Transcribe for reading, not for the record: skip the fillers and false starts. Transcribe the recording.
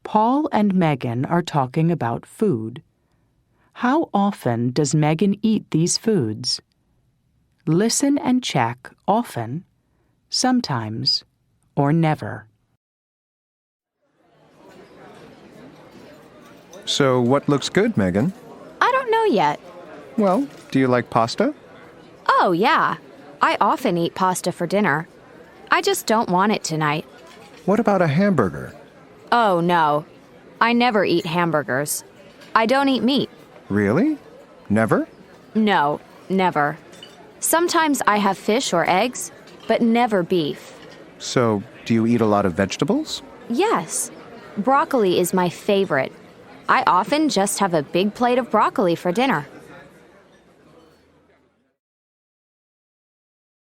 Paul and Megan are talking about food. How often does Megan eat these foods? Listen and check often, sometimes, or never. So what looks good, Megan? I don't know yet. Well, do you like pasta? Oh, yeah. I often eat pasta for dinner. I just don't want it tonight. What about a hamburger? Oh, no. I never eat hamburgers. I don't eat meat. Really? Never? No, never. Sometimes I have fish or eggs, but never beef. So, do you eat a lot of vegetables? Yes. Broccoli is my favorite. I often just have a big plate of broccoli for dinner.